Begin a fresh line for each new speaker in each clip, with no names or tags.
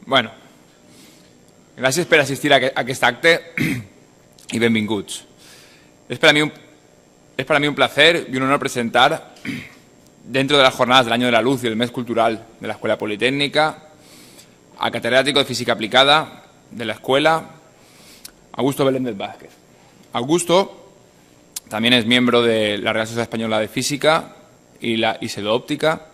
Bueno, gràcies per assistir a aquest acte i benvinguts. Es para mí un placer y un honor presentar, dentro de las jornadas del Año de la Luz y el Mes Cultural de la Escuela Politécnica, al catedrático de Física Aplicada de la Escuela, Augusto Beléndez Vázquez. Augusto también es miembro de la Real Sociedad Española de Física y la Isedo-Óptica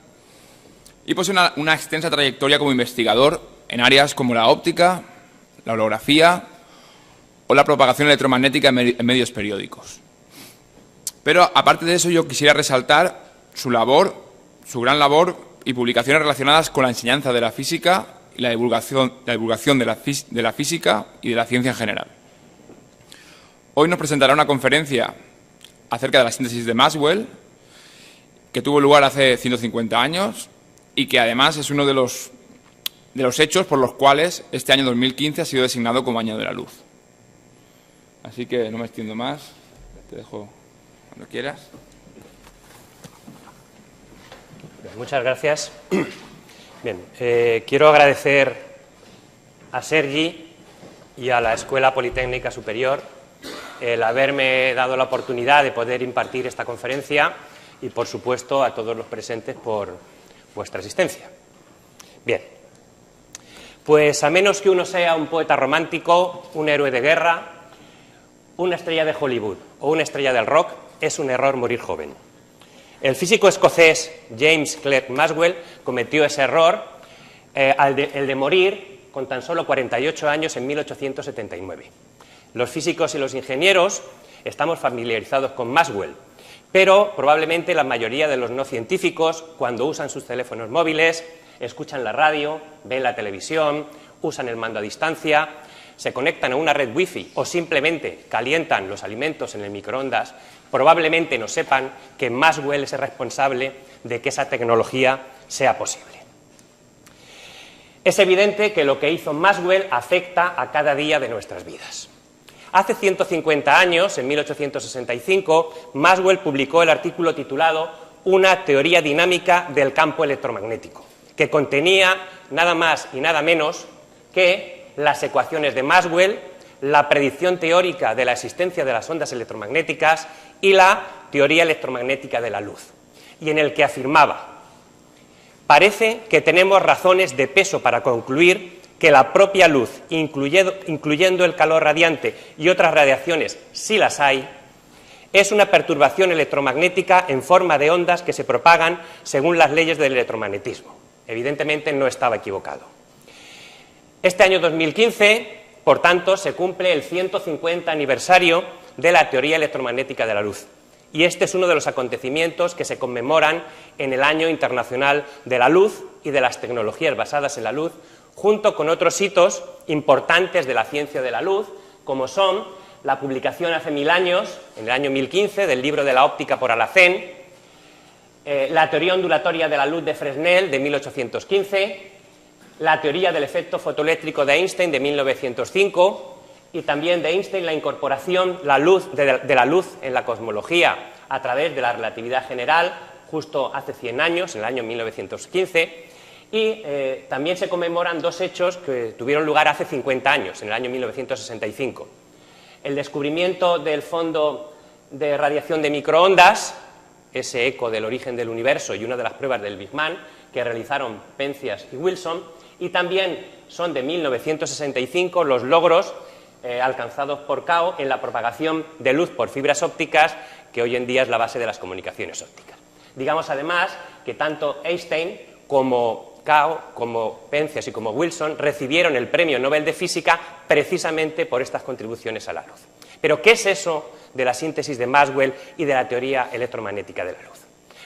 y posee una extensa trayectoria como investigador en áreas como la óptica, la holografía o la propagación electromagnética en medios periódicos. Pero, aparte de eso, yo quisiera resaltar su gran labor y publicaciones relacionadas con la enseñanza de la física y la divulgación de la física y de la ciencia en general. Hoy nos presentará una conferencia acerca de la síntesis de Maxwell, que tuvo lugar hace 150 años y que además es uno de los hechos por los cuales este año 2015 ha sido designado como Año de la Luz. Así que no me extiendo más, te dejo cuando quieras.
Muchas gracias. Bien, quiero agradecer a Sergi y a la Escuela Politécnica Superior el haberme dado la oportunidad de poder impartir esta conferencia y, por supuesto, a todos los presentes por vuestra asistencia. Bien, pues a menos que uno sea un poeta romántico, un héroe de guerra, una estrella de Hollywood o una estrella del rock, es un error morir joven. El físico escocés James Clerk Maxwell cometió ese error, el de morir con tan solo 48 años en 1879. Los físicos y los ingenieros estamos familiarizados con Maxwell, pero probablemente la mayoría de los no científicos, cuando usan sus teléfonos móviles, escuchan la radio, ven la televisión, usan el mando a distancia, se conectan a una red wifi o simplemente calientan los alimentos en el microondas, probablemente no sepan que Maxwell es el responsable de que esa tecnología sea posible. Es evidente que lo que hizo Maxwell afecta a cada día de nuestras vidas. Hace 150 años, en 1865, Maxwell publicó el artículo titulado Una teoría dinámica del campo electromagnético, que contenía nada más y nada menos que las ecuaciones de Maxwell, la predicción teórica de la existencia de las ondas electromagnéticas y la teoría electromagnética de la luz, y en el que afirmaba: parece que tenemos razones de peso para concluir que la propia luz, incluyendo el calor radiante y otras radiaciones, si las hay, es una perturbación electromagnética en forma de ondas que se propagan según las leyes del electromagnetismo. Evidentemente no estaba equivocado. Este año 2015, por tanto, se cumple el 150 aniversario de la teoría electromagnética de la luz. Y este es uno de los acontecimientos que se conmemoran en el Año Internacional de la Luz y de las Tecnologías Basadas en la Luz, junto con otros hitos importantes de la ciencia de la luz, como son la publicación hace 1000 años, en el año 1015, del libro de la óptica por Alhazen, la teoría ondulatoria de la luz de Fresnel de 1815, la teoría del efecto fotoeléctrico de Einstein de 1905 y también de Einstein la incorporación de la luz en la cosmología a través de la relatividad general justo hace 100 años, en el año 1915, y también se conmemoran dos hechos que tuvieron lugar hace 50 años, en el año 1965. El descubrimiento del fondo de radiación de microondas, ese eco del origen del universo y una de las pruebas del Big Bang que realizaron Penzias y Wilson, y también son de 1965 los logros alcanzados por Kao en la propagación de luz por fibras ópticas, que hoy en día es la base de las comunicaciones ópticas. Digamos además que tanto Einstein como Kao, como Penzias y como Wilson recibieron el Premio Nobel de Física precisamente por estas contribuciones a la luz. Pero, ¿qué es eso de la síntesis de Maxwell y de la teoría electromagnética de la luz?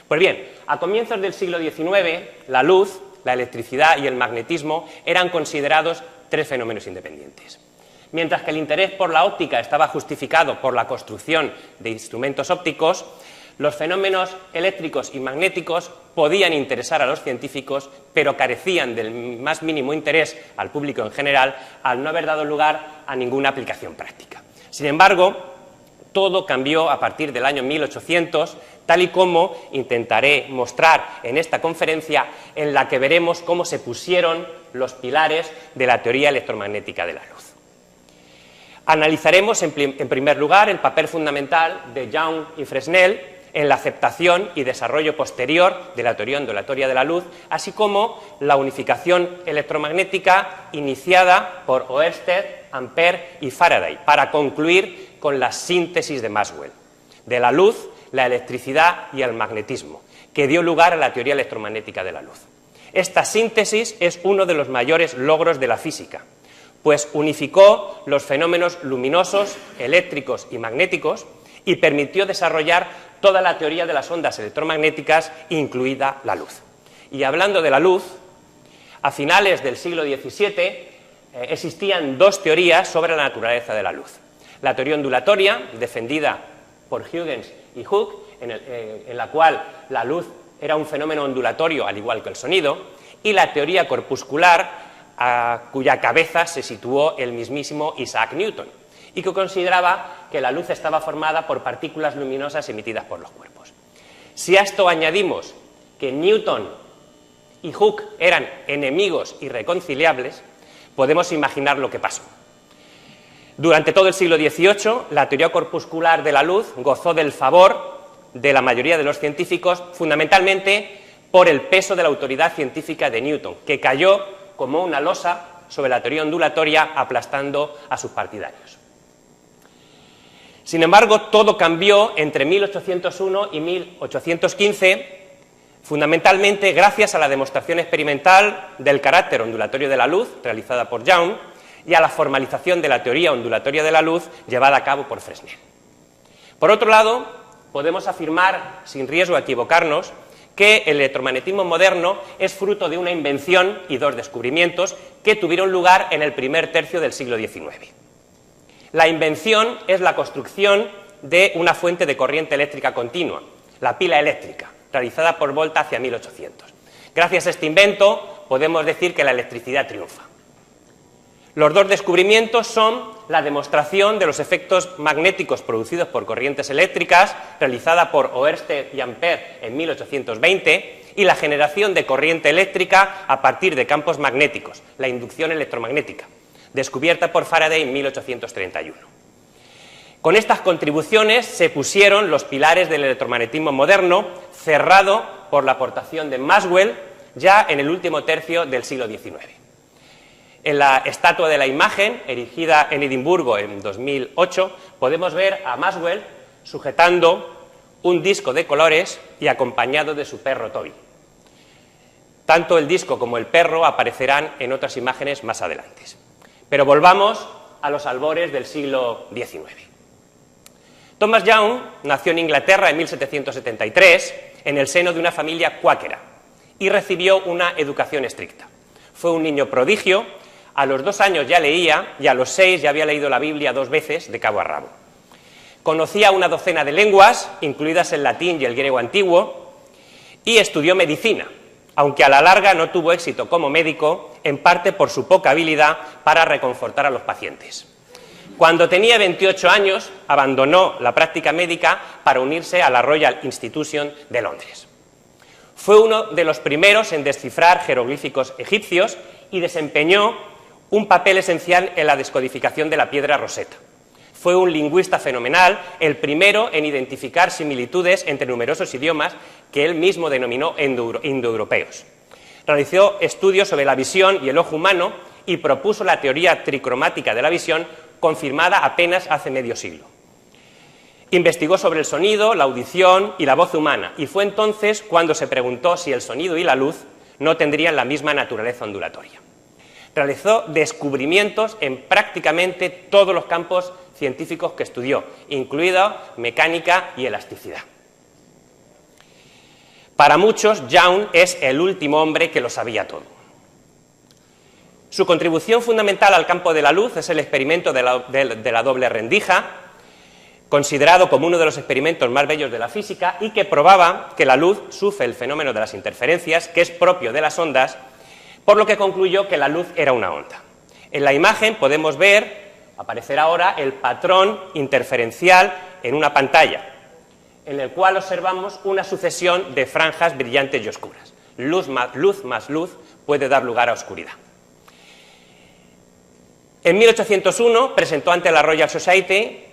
Pues bien, a comienzos del siglo XIX, la luz, la electricidad y el magnetismo eran considerados tres fenómenos independientes. Mientras que el interés por la óptica estaba justificado por la construcción de instrumentos ópticos, los fenómenos eléctricos y magnéticos podían interesar a los científicos, pero carecían del más mínimo interés al público en general, al no haber dado lugar a ninguna aplicación práctica. Sin embargo, todo cambió a partir del año 1800, tal y como intentaré mostrar en esta conferencia, en la que veremos cómo se pusieron los pilares de la teoría electromagnética de la luz. Analizaremos en primer lugar el papel fundamental de Young y Fresnel en la aceptación y desarrollo posterior de la teoría ondulatoria de la luz, así como la unificación electromagnética iniciada por Oersted, Ampère y Faraday, para concluir con la síntesis de Maxwell, de la luz, la electricidad y el magnetismo, que dio lugar a la teoría electromagnética de la luz. Esta síntesis es uno de los mayores logros de la física, pues unificó los fenómenos luminosos, eléctricos y magnéticos y permitió desarrollar toda la teoría de las ondas electromagnéticas, incluida la luz. Y hablando de la luz, a finales del siglo XVII existían dos teorías sobre la naturaleza de la luz. La teoría ondulatoria, defendida por Huygens y Hooke, en la cual la luz era un fenómeno ondulatorio al igual que el sonido, y la teoría corpuscular, a cuya cabeza se situó el mismísimo Isaac Newton, y que consideraba que la luz estaba formada por partículas luminosas emitidas por los cuerpos. Si a esto añadimos que Newton y Hooke eran enemigos irreconciliables, podemos imaginar lo que pasó. Durante todo el siglo XVIII, la teoría corpuscular de la luz gozó del favor de la mayoría de los científicos, fundamentalmente por el peso de la autoridad científica de Newton, que cayó como una losa sobre la teoría ondulatoria, aplastando a sus partidarios. Sin embargo, todo cambió entre 1801 y 1815, fundamentalmente gracias a la demostración experimental del carácter ondulatorio de la luz, realizada por Young, y a la formalización de la teoría ondulatoria de la luz, llevada a cabo por Fresnel. Por otro lado, podemos afirmar, sin riesgo a equivocarnos, que el electromagnetismo moderno es fruto de una invención y dos descubrimientos que tuvieron lugar en el primer tercio del siglo XIX. La invención es la construcción de una fuente de corriente eléctrica continua, la pila eléctrica, realizada por Volta hacia 1800. Gracias a este invento podemos decir que la electricidad triunfa. Los dos descubrimientos son la demostración de los efectos magnéticos producidos por corrientes eléctricas, realizada por Oersted y Ampère en 1820, y la generación de corriente eléctrica a partir de campos magnéticos, la inducción electromagnética, descubierta por Faraday en 1831. Con estas contribuciones se pusieron los pilares del electromagnetismo moderno, cerrado por la aportación de Maxwell ya en el último tercio del siglo XIX. En la estatua de la imagen, erigida en Edimburgo en 2008, podemos ver a Maxwell sujetando un disco de colores y acompañado de su perro Toby. Tanto el disco como el perro aparecerán en otras imágenes más adelante. Pero volvamos a los albores del siglo XIX. Thomas Young nació en Inglaterra en 1773 en el seno de una familia cuáquera y recibió una educación estricta. Fue un niño prodigio. A los 2 años ya leía y a los 6 ya había leído la Biblia 2 veces de cabo a rabo. Conocía una docena de lenguas, incluidas el latín y el griego antiguo, y estudió medicina, aunque a la larga no tuvo éxito como médico, en parte por su poca habilidad para reconfortar a los pacientes. Cuando tenía 28 años, abandonó la práctica médica para unirse a la Royal Institution de Londres. Fue uno de los primeros en descifrar jeroglíficos egipcios y desempeñó un papel esencial en la descodificación de la piedra Rosetta. Fue un lingüista fenomenal, el primero en identificar similitudes entre numerosos idiomas que él mismo denominó indoeuropeos. Realizó estudios sobre la visión y el ojo humano y propuso la teoría tricromática de la visión, confirmada apenas hace medio siglo. Investigó sobre el sonido, la audición y la voz humana, y fue entonces cuando se preguntó si el sonido y la luz no tendrían la misma naturaleza ondulatoria. Realizó descubrimientos en prácticamente todos los campos científicos que estudió, incluida mecánica y elasticidad. Para muchos, Young es el último hombre que lo sabía todo. Su contribución fundamental al campo de la luz es el experimento de la doble rendija, considerado como uno de los experimentos más bellos de la física y que probaba que la luz sufre el fenómeno de las interferencias, que es propio de las ondas, por lo que concluyó que la luz era una onda. En la imagen podemos ver, aparecer ahora, el patrón interferencial en una pantalla. en el cual observamos una sucesión de franjas brillantes y oscuras. Luz más luz puede dar lugar a oscuridad. En 1801 presentó ante la Royal Society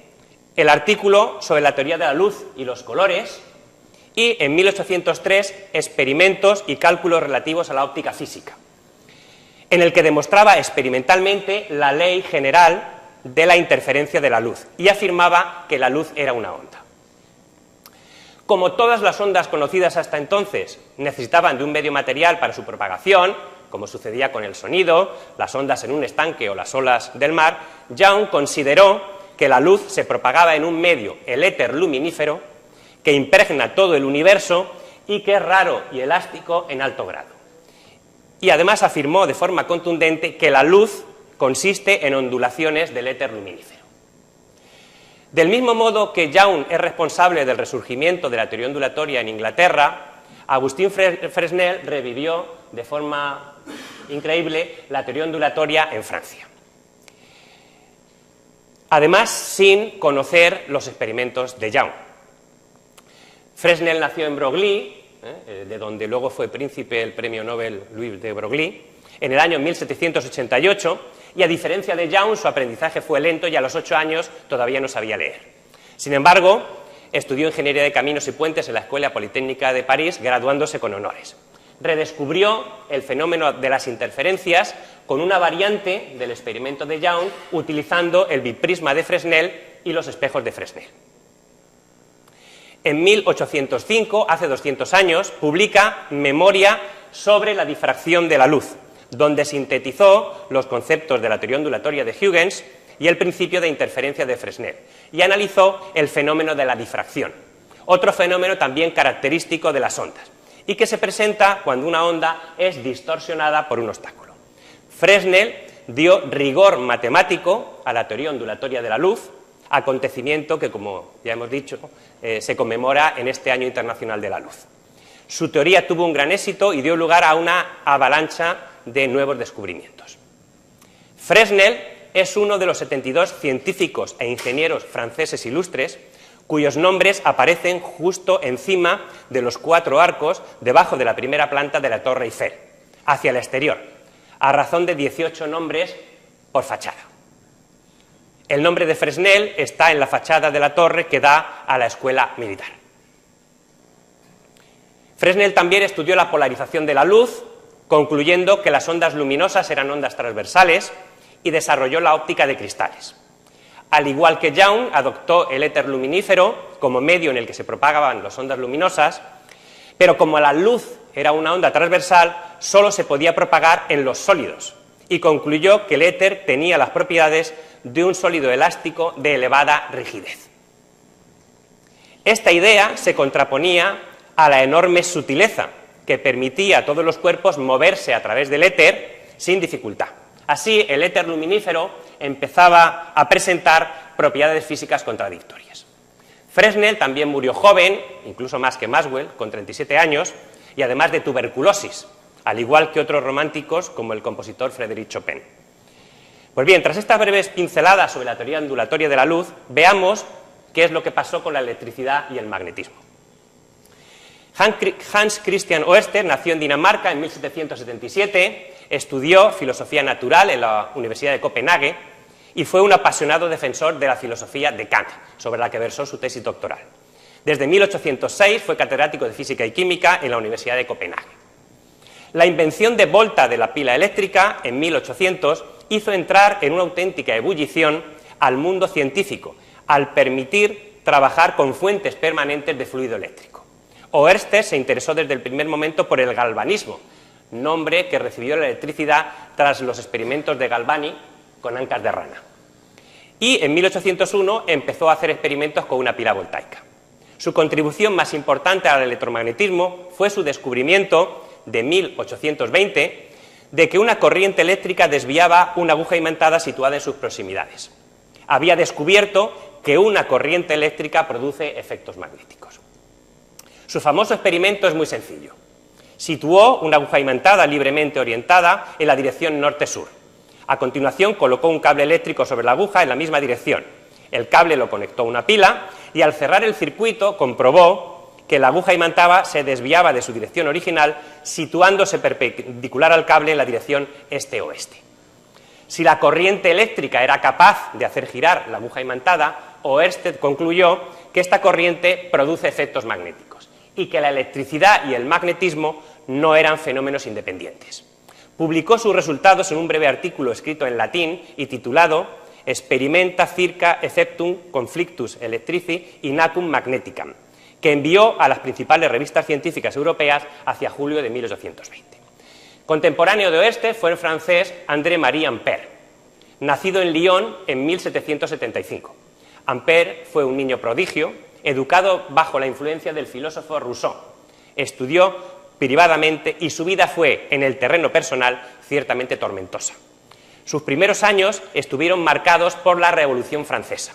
el artículo sobre la teoría de la luz y los colores, y en 1803 experimentos y cálculos relativos a la óptica física, en el que demostraba experimentalmente la ley general de la interferencia de la luz y afirmaba que la luz era una onda. Como todas las ondas conocidas hasta entonces necesitaban de un medio material para su propagación, como sucedía con el sonido, las ondas en un estanque o las olas del mar, Young consideró que la luz se propagaba en un medio, el éter luminífero, que impregna todo el universo y que es raro y elástico en alto grado. Y además afirmó de forma contundente que la luz consiste en ondulaciones del éter luminífero. Del mismo modo que Young es responsable del resurgimiento de la teoría ondulatoria en Inglaterra, Agustín Fresnel revivió de forma increíble la teoría ondulatoria en Francia. Además, sin conocer los experimentos de Young. Fresnel nació en Broglie, de donde luego fue príncipe el premio Nobel Louis de Broglie, en el año 1788, y a diferencia de Young, su aprendizaje fue lento y a los 8 años todavía no sabía leer. Sin embargo, estudió Ingeniería de Caminos y Puentes en la Escuela Politécnica de París, graduándose con honores. Redescubrió el fenómeno de las interferencias con una variante del experimento de Young, utilizando el biprisma de Fresnel y los espejos de Fresnel. En 1805, hace 200 años, publica Memoria sobre la difracción de la luz, donde sintetizó los conceptos de la teoría ondulatoria de Huygens y el principio de interferencia de Fresnel, y analizó el fenómeno de la difracción, otro fenómeno también característico de las ondas, y que se presenta cuando una onda es distorsionada por un obstáculo. Fresnel dio rigor matemático a la teoría ondulatoria de la luz, acontecimiento que, como ya hemos dicho, se conmemora en este Año Internacional de la Luz. Su teoría tuvo un gran éxito y dio lugar a una avalancha de nuevos descubrimientos. Fresnel es uno de los 72 científicos e ingenieros franceses ilustres cuyos nombres aparecen justo encima de los 4 arcos debajo de la primera planta de la Torre Eiffel, hacia el exterior, a razón de 18 nombres por fachada. El nombre de Fresnel está en la fachada de la torre que da a la escuela militar. Fresnel también estudió la polarización de la luz, concluyendo que las ondas luminosas eran ondas transversales, y desarrolló la óptica de cristales. Al igual que Young, adoptó el éter luminífero como medio en el que se propagaban las ondas luminosas, pero como la luz era una onda transversal, solo se podía propagar en los sólidos, y concluyó que el éter tenía las propiedades de un sólido elástico de elevada rigidez. Esta idea se contraponía a la enorme sutileza que permitía a todos los cuerpos moverse a través del éter sin dificultad. Así, el éter luminífero empezaba a presentar propiedades físicas contradictorias. Fresnel también murió joven, incluso más que Maxwell, con 37 años, y además de tuberculosis, al igual que otros románticos como el compositor Frédéric Chopin. Pues bien, tras estas breves pinceladas sobre la teoría ondulatoria de la luz, veamos qué es lo que pasó con la electricidad y el magnetismo. Hans Christian Oersted nació en Dinamarca en 1777, estudió filosofía natural en la Universidad de Copenhague y fue un apasionado defensor de la filosofía de Kant, sobre la que versó su tesis doctoral. Desde 1806 fue catedrático de física y química en la Universidad de Copenhague. La invención de Volta de la pila eléctrica en 1800 hizo entrar en una auténtica ebullición al mundo científico, al permitir trabajar con fuentes permanentes de fluido eléctrico. Oersted se interesó desde el primer momento por el galvanismo, nombre que recibió la electricidad tras los experimentos de Galvani con ancas de rana. Y en 1801 empezó a hacer experimentos con una pila voltaica. Su contribución más importante al electromagnetismo fue su descubrimiento de 1820 de que una corriente eléctrica desviaba una aguja imantada situada en sus proximidades. Había descubierto que una corriente eléctrica produce efectos magnéticos. Su famoso experimento es muy sencillo. Situó una aguja imantada libremente orientada en la dirección norte-sur. A continuación colocó un cable eléctrico sobre la aguja en la misma dirección. El cable lo conectó a una pila y al cerrar el circuito comprobó que la aguja imantaba se desviaba de su dirección original, situándose perpendicular al cable en la dirección este-oeste. Si la corriente eléctrica era capaz de hacer girar la aguja imantada, Oersted concluyó que esta corriente produce efectos magnéticos y que la electricidad y el magnetismo no eran fenómenos independientes. Publicó sus resultados en un breve artículo escrito en latín y titulado Experimenta circa effectum conflictus electrici in acum magneticam, que envió a las principales revistas científicas europeas hacia julio de 1820. Contemporáneo de Oersted fue el francés André-Marie Ampère, nacido en Lyon en 1775. Ampère fue un niño prodigio, educado bajo la influencia del filósofo Rousseau. Estudió privadamente y su vida fue, en el terreno personal, ciertamente tormentosa. Sus primeros años estuvieron marcados por la Revolución Francesa.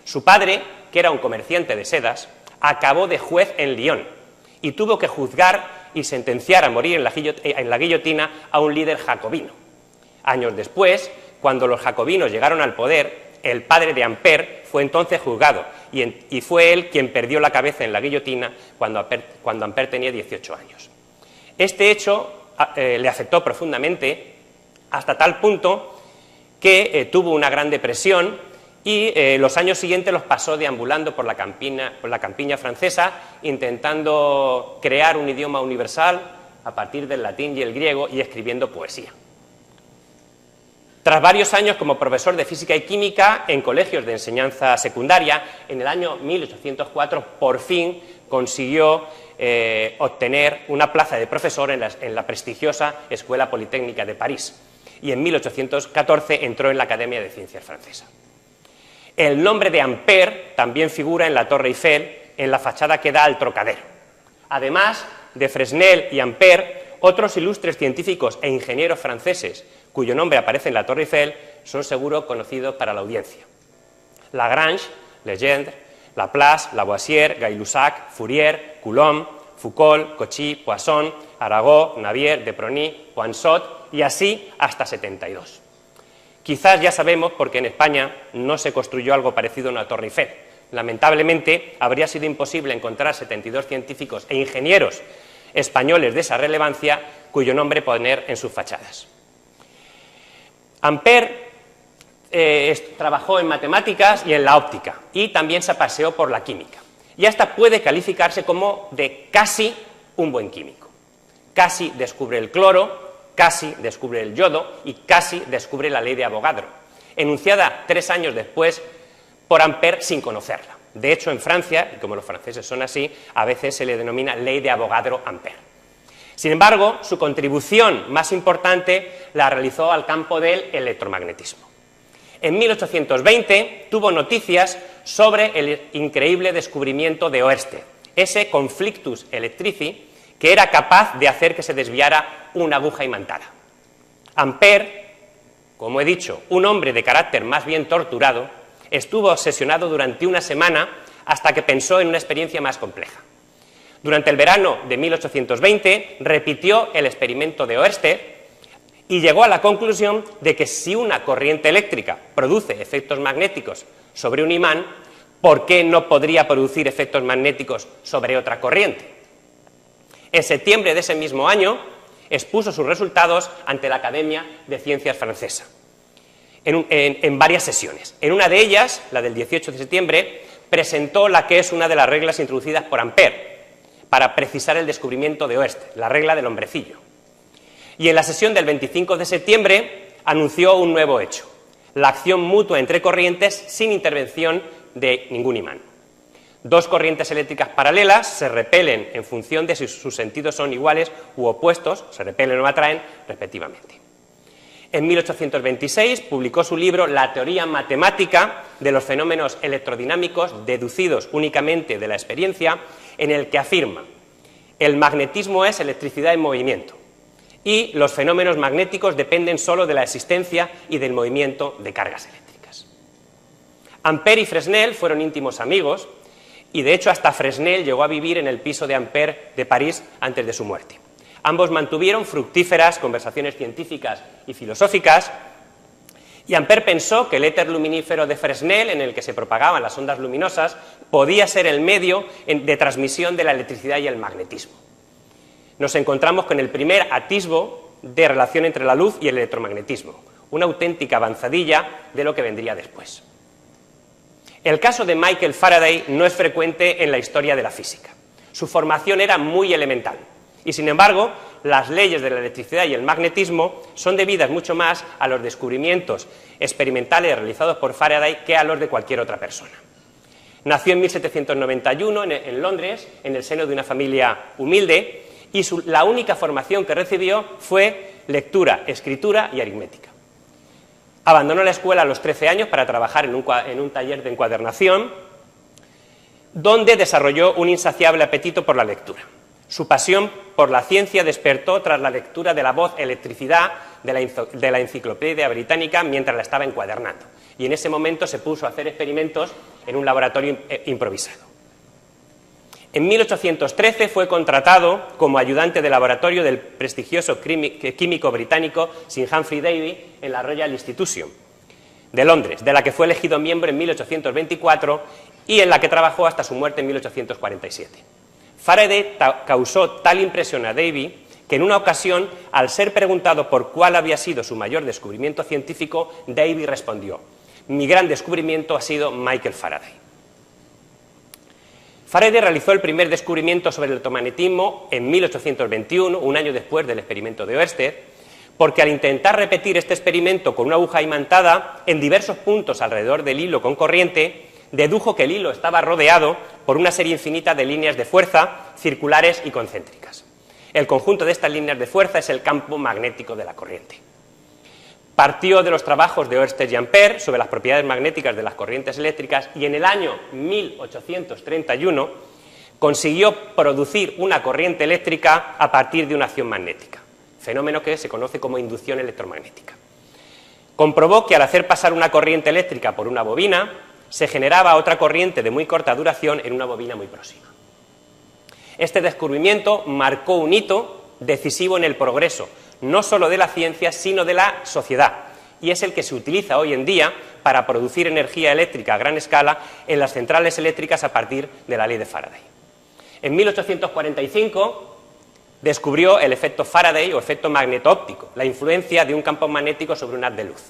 Su padre, que era un comerciante de sedas, acabó de juez en Lyon y tuvo que juzgar y sentenciar a morir en la guillotina a un líder jacobino. Años después, cuando los jacobinos llegaron al poder, el padre de Ampère fue entonces juzgado y fue él quien perdió la cabeza en la guillotina cuando Ampère tenía 18 años. Este hecho le afectó profundamente hasta tal punto que tuvo una gran depresión y los años siguientes los pasó deambulando por la campiña francesa, intentando crear un idioma universal a partir del latín y el griego y escribiendo poesía. Tras varios años como profesor de física y química en colegios de enseñanza secundaria, en el año 1804 por fin consiguió obtener una plaza de profesor en la prestigiosa Escuela Politécnica de París y en 1814 entró en la Academia de Ciencias francesa. El nombre de Ampère también figura en la Torre Eiffel, en la fachada que da al Trocadero. Además de Fresnel y Ampère, otros ilustres científicos e ingenieros franceses cuyo nombre aparece en la Torre Eiffel son seguro conocidos para la audiencia. Lagrange, Legendre, Laplace, Lavoisier, Gay-Lussac, Fourier, Coulomb, Foucault, Cauchy, Poisson, Arago, Navier, de Prony, Poinsot y así hasta 72. Quizás ya sabemos por qué en España no se construyó algo parecido a una Torre Eiffel. Lamentablemente habría sido imposible encontrar 72 científicos e ingenieros españoles de esa relevancia cuyo nombre poner en sus fachadas. Ampère trabajó en matemáticas y en la óptica y también se paseó por la química y hasta puede calificarse como de casi un buen químico. Casi descubre el cloro, casi descubre el yodo y casi descubre la ley de Avogadro, enunciada 3 años después por Ampère sin conocerla. De hecho, en Francia, y como los franceses son así, a veces se le denomina ley de Avogadro-Ampère. Sin embargo, su contribución más importante la realizó al campo del electromagnetismo. En 1820 tuvo noticias sobre el increíble descubrimiento de Oersted, ese conflictus electrici que era capaz de hacer que se desviara una aguja imantada. Ampère, como he dicho, un hombre de carácter más bien torturado, estuvo obsesionado durante una semana hasta que pensó en una experiencia más compleja. Durante el verano de 1820 repitió el experimento de Oersted y llegó a la conclusión de que si una corriente eléctrica produce efectos magnéticos sobre un imán, ¿por qué no podría producir efectos magnéticos sobre otra corriente? En septiembre de ese mismo año expuso sus resultados ante la Academia de Ciencias Francesa en varias sesiones. En una de ellas, la del 18 de septiembre, presentó la que es una de las reglas introducidas por Ampère para precisar el descubrimiento de Oersted, la regla del hombrecillo. Y en la sesión del 25 de septiembre anunció un nuevo hecho, la acción mutua entre corrientes sin intervención de ningún imán. Dos corrientes eléctricas paralelas se repelen en función de si sus sentidos son iguales u opuestos, se repelen o atraen, respectivamente. En 1826 publicó su libro La teoría matemática de los fenómenos electrodinámicos deducidos únicamente de la experiencia, en el que afirma: el magnetismo es electricidad en movimiento y los fenómenos magnéticos dependen solo de la existencia y del movimiento de cargas eléctricas. Ampère y Fresnel fueron íntimos amigos y de hecho hasta Fresnel llegó a vivir en el piso de Ampère de París antes de su muerte. Ambos mantuvieron fructíferas conversaciones científicas y filosóficas Y Ampère pensó que el éter luminífero de Fresnel, en el que se propagaban las ondas luminosas, podía ser el medio de transmisión de la electricidad y el magnetismo. Nos encontramos con el primer atisbo de relación entre la luz y el electromagnetismo, una auténtica avanzadilla de lo que vendría después. El caso de Michael Faraday no es frecuente en la historia de la física. Su formación era muy elemental y, sin embargo, las leyes de la electricidad y el magnetismo son debidas mucho más a los descubrimientos experimentales realizados por Faraday que a los de cualquier otra persona. Nació en 1791 en Londres, en el seno de una familia humilde, y la única formación que recibió fue lectura, escritura y aritmética. Abandonó la escuela a los 13 años para trabajar en un taller de encuadernación, donde desarrolló un insaciable apetito por la lectura. Su pasión por la ciencia despertó tras la lectura de La Voz, Electricidad de la Enciclopedia Británica mientras la estaba encuadernando, y en ese momento se puso a hacer experimentos en un laboratorio improvisado. En 1813 fue contratado como ayudante de laboratorio del prestigioso químico británico Sir Humphry Davy en la Royal Institution de Londres, de la que fue elegido miembro en 1824 y en la que trabajó hasta su muerte en 1847. Faraday causó tal impresión a Davy que en una ocasión, al ser preguntado por cuál había sido su mayor descubrimiento científico, Davy respondió: mi gran descubrimiento ha sido Michael Faraday. Faraday realizó el primer descubrimiento sobre el electromagnetismo en 1821, un año después del experimento de Oersted, porque al intentar repetir este experimento con una aguja imantada en diversos puntos alrededor del hilo con corriente, dedujo que el hilo estaba rodeado por una serie infinita de líneas de fuerza circulares y concéntricas. El conjunto de estas líneas de fuerza es el campo magnético de la corriente. Partió de los trabajos de Oersted y Ampère sobre las propiedades magnéticas de las corrientes eléctricas y en el año 1831 consiguió producir una corriente eléctrica a partir de una acción magnética, fenómeno que se conoce como inducción electromagnética. Comprobó que al hacer pasar una corriente eléctrica por una bobina, se generaba otra corriente de muy corta duración en una bobina muy próxima. Este descubrimiento marcó un hito decisivo en el progreso, no solo de la ciencia, sino de la sociedad, y es el que se utiliza hoy en día para producir energía eléctrica a gran escala en las centrales eléctricas a partir de la ley de Faraday. En 1845 descubrió el efecto Faraday o efecto magneto-óptico, la influencia de un campo magnético sobre un haz de luz,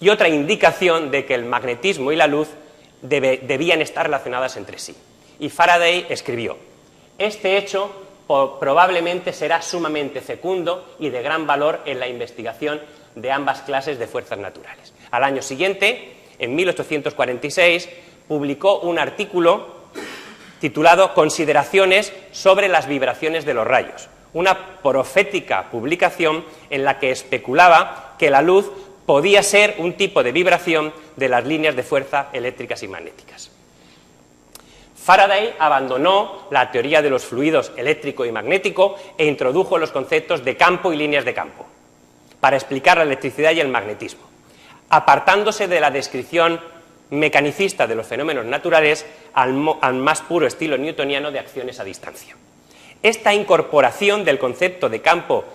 y otra indicación de que el magnetismo y la luz debían estar relacionadas entre sí. Y Faraday escribió: este hecho probablemente será sumamente fecundo y de gran valor en la investigación de ambas clases de fuerzas naturales. Al año siguiente, en 1846, publicó un artículo titulado Consideraciones sobre las vibraciones de los rayos, una profética publicación en la que especulaba que la luz podía ser un tipo de vibración de las líneas de fuerza eléctricas y magnéticas. Faraday abandonó la teoría de los fluidos eléctrico y magnético e introdujo los conceptos de campo y líneas de campo para explicar la electricidad y el magnetismo, apartándose de la descripción mecanicista de los fenómenos naturales al más puro estilo newtoniano de acciones a distancia. Esta incorporación del concepto de campo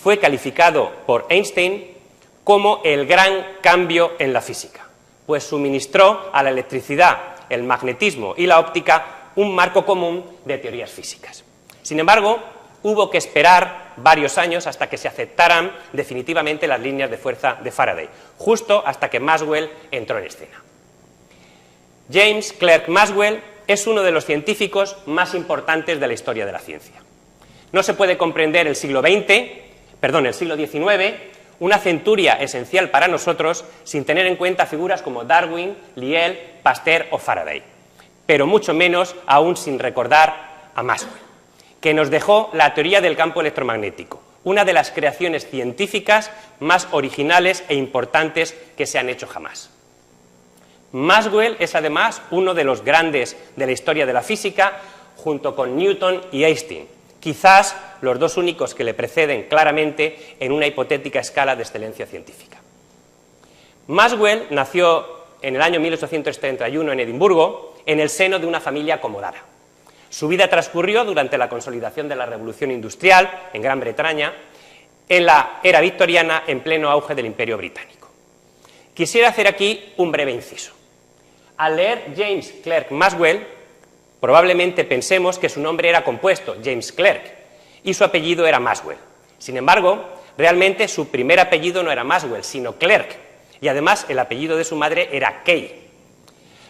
fue calificado por Einstein como el gran cambio en la física, pues suministró a la electricidad, el magnetismo y la óptica un marco común de teorías físicas. Sin embargo, hubo que esperar varios años hasta que se aceptaran definitivamente las líneas de fuerza de Faraday, justo hasta que Maxwell entró en escena. James Clerk Maxwell es uno de los científicos más importantes de la historia de la ciencia. No se puede comprender el siglo XIX, una centuria esencial para nosotros, sin tener en cuenta figuras como Darwin, Lyell, Pasteur o Faraday, pero mucho menos aún sin recordar a Maxwell, que nos dejó la teoría del campo electromagnético, una de las creaciones científicas más originales e importantes que se han hecho jamás. Maxwell es además uno de los grandes de la historia de la física, junto con Newton y Einstein, quizás los dos únicos que le preceden claramente en una hipotética escala de excelencia científica. Maxwell nació en el año 1831 en Edimburgo, en el seno de una familia acomodada. Su vida transcurrió durante la consolidación de la Revolución Industrial en Gran Bretaña, en la era victoriana, en pleno auge del Imperio Británico. Quisiera hacer aquí un breve inciso. Al leer James Clerk Maxwell, probablemente pensemos que su nombre era compuesto, James Clerk, y su apellido era Maxwell. Sin embargo, realmente su primer apellido no era Maxwell, sino Clerk, y además el apellido de su madre era Kay.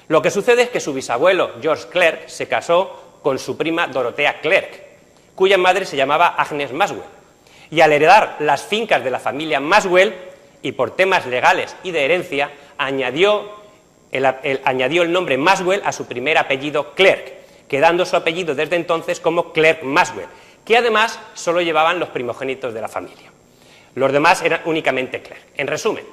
Lo que sucede es que su bisabuelo, George Clerk, se casó con su prima Dorothea Clerk, cuya madre se llamaba Agnes Maxwell, y al heredar las fincas de la familia Maxwell, y por temas legales y de herencia, añadió el nombre Maxwell a su primer apellido Clerk, quedando su apellido desde entonces como Clerk Maxwell, que además solo llevaban los primogénitos de la familia. Los demás eran únicamente Clerk. En resumen,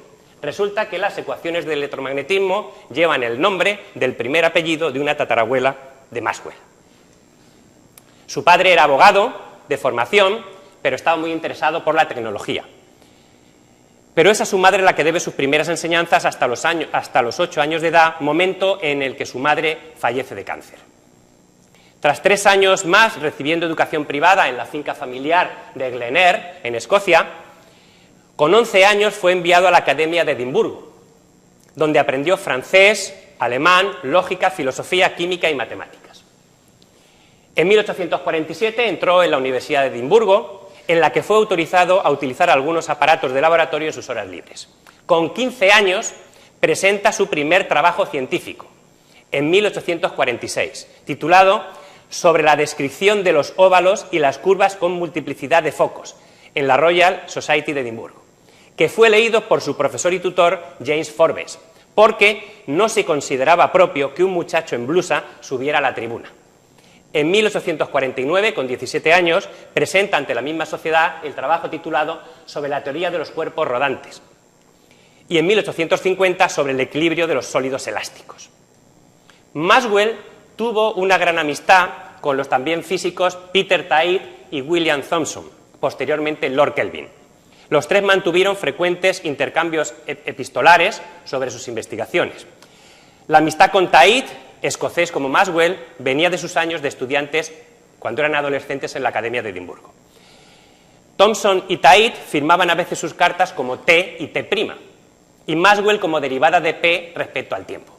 resulta que las ecuaciones del electromagnetismo llevan el nombre del primer apellido de una tatarabuela de Maxwell. Su padre era abogado de formación, pero estaba muy interesado por la tecnología. Pero es a su madre la que debe sus primeras enseñanzas hasta los 8 años de edad, momento en el que su madre fallece de cáncer. Tras 3 años más recibiendo educación privada en la finca familiar de Glenair, en Escocia, con 11 años fue enviado a la Academia de Edimburgo, donde aprendió francés, alemán, lógica, filosofía, química y matemáticas. En 1847 entró en la Universidad de Edimburgo, en la que fue autorizado a utilizar algunos aparatos de laboratorio en sus horas libres. Con 15 años presenta su primer trabajo científico, en 1846, titulado Sobre la descripción de los óvalos y las curvas con multiplicidad de focos, en la Royal Society de Edimburgo, que fue leído por su profesor y tutor James Forbes, porque no se consideraba propio que un muchacho en blusa subiera a la tribuna. En 1849, con 17 años, presenta ante la misma sociedad el trabajo titulado Sobre la teoría de los cuerpos rodantes, y en 1850 sobre el equilibrio de los sólidos elásticos. Maxwell tuvo una gran amistad con los también físicos Peter Tait y William Thomson, posteriormente Lord Kelvin. Los tres mantuvieron frecuentes intercambios epistolares sobre sus investigaciones. La amistad con Tait, escocés como Maxwell, venía de sus años de estudiantes cuando eran adolescentes en la Academia de Edimburgo. Thomson y Tait firmaban a veces sus cartas como T y T', y Maxwell como derivada de P respecto al tiempo.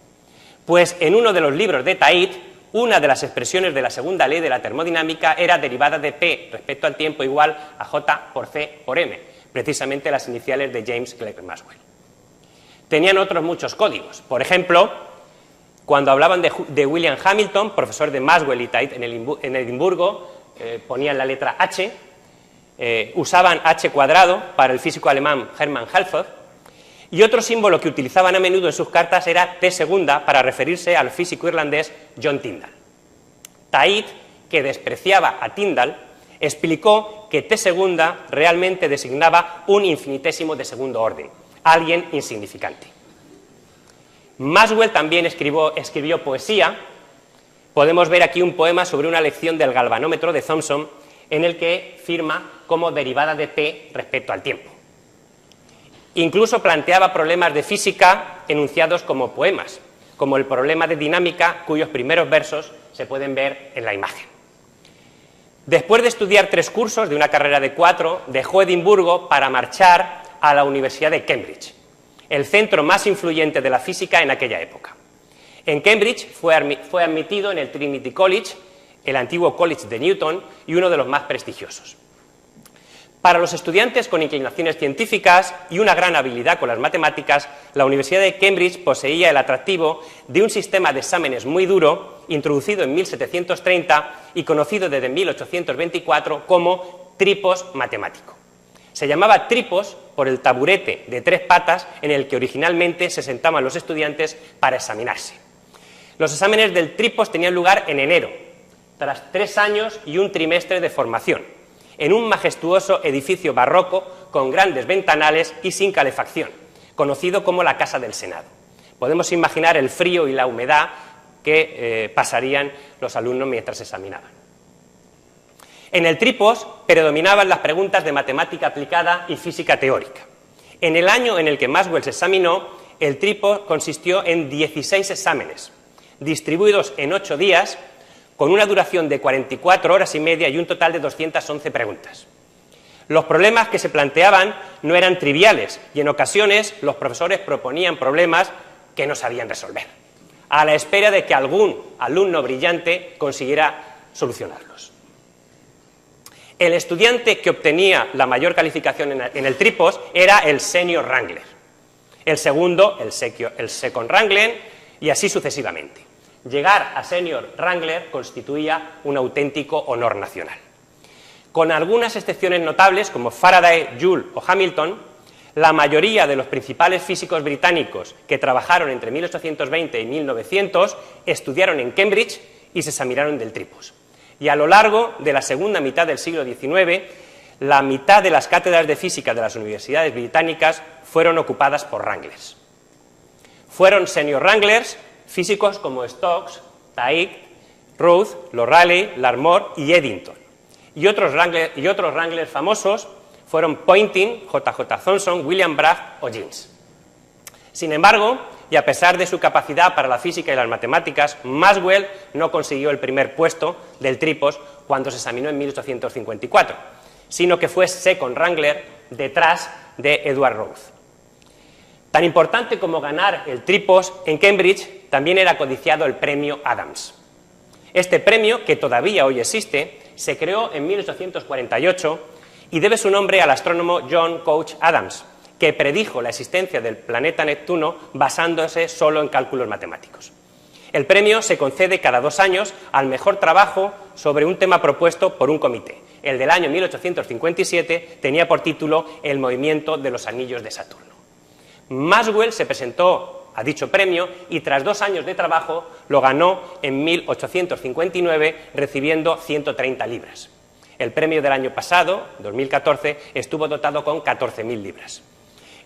Pues en uno de los libros de Tait, una de las expresiones de la segunda ley de la termodinámica era derivada de P respecto al tiempo igual a J por C por M, precisamente las iniciales de James Clerk Maxwell. Tenían otros muchos códigos. Por ejemplo, cuando hablaban de William Hamilton, profesor de Maxwell y Tait en Edimburgo, ponían la letra H, usaban H cuadrado para el físico alemán Hermann Halford, y otro símbolo que utilizaban a menudo en sus cartas era T segunda para referirse al físico irlandés John Tyndall. Tait, que despreciaba a Tyndall, explicó que T segunda realmente designaba un infinitésimo de segundo orden, alguien insignificante. Maxwell también escribió poesía. Podemos ver aquí un poema sobre una lección del galvanómetro de Thomson, en el que firma como derivada de P respecto al tiempo. Incluso planteaba problemas de física enunciados como poemas, como el problema de dinámica, cuyos primeros versos se pueden ver en la imagen. Después de estudiar 3 cursos de una carrera de 4, dejó Edimburgo para marchar a la Universidad de Cambridge, el centro más influyente de la física en aquella época. En Cambridge fue admitido en el Trinity College, el antiguo College de Newton y uno de los más prestigiosos. Para los estudiantes con inclinaciones científicas y una gran habilidad con las matemáticas, la Universidad de Cambridge poseía el atractivo de un sistema de exámenes muy duro, introducido en 1730 y conocido desde 1824 como tripos matemático. Se llamaba tripos por el taburete de 3 patas en el que originalmente se sentaban los estudiantes para examinarse. Los exámenes del tripos tenían lugar en enero, tras 3 años y un trimestre de formación, en un majestuoso edificio barroco con grandes ventanales y sin calefacción, conocido como la Casa del Senado. Podemos imaginar el frío y la humedad que pasarían los alumnos mientras se examinaban. En el tripos predominaban las preguntas de matemática aplicada y física teórica. En el año en el que Maxwell se examinó, el tripos consistió en 16 exámenes, distribuidos en 8 días, con una duración de 44 horas y media y un total de 211 preguntas. Los problemas que se planteaban no eran triviales y en ocasiones los profesores proponían problemas que no sabían resolver, a la espera de que algún alumno brillante consiguiera solucionarlos. El estudiante que obtenía la mayor calificación en el Tripos era el Senior Wrangler, el segundo el Second Wrangler y así sucesivamente. Llegar a Senior Wrangler constituía un auténtico honor nacional. Con algunas excepciones notables como Faraday, Joule o Hamilton, la mayoría de los principales físicos británicos que trabajaron entre 1820 y 1900 estudiaron en Cambridge y se examinaron del Tripos. Y a lo largo de la segunda mitad del siglo XIX, la mitad de las cátedras de física de las universidades británicas fueron ocupadas por Wranglers. Fueron Senior Wranglers físicos como Stokes, Tait, Routh, Rayleigh, Larmor y Eddington. Y otros Wranglers famosos fueron Poynting, J.J. Thomson, William Bragg o Jeans. Sin embargo, y a pesar de su capacidad para la física y las matemáticas, Maxwell no consiguió el primer puesto del Tripos cuando se examinó en 1854, sino que fue Second Wrangler detrás de Edward Routh. Tan importante como ganar el Tripos en Cambridge, también era codiciado el premio Adams. Este premio, que todavía hoy existe, se creó en 1848 y debe su nombre al astrónomo John Couch Adams, que predijo la existencia del planeta Neptuno basándose solo en cálculos matemáticos. El premio se concede cada 2 años al mejor trabajo sobre un tema propuesto por un comité. El del año 1857 tenía por título El movimiento de los anillos de Saturno. Maxwell se presentó a dicho premio y tras 2 años de trabajo lo ganó en 1859 recibiendo 130 libras. El premio del año pasado, 2014, estuvo dotado con 14.000 libras.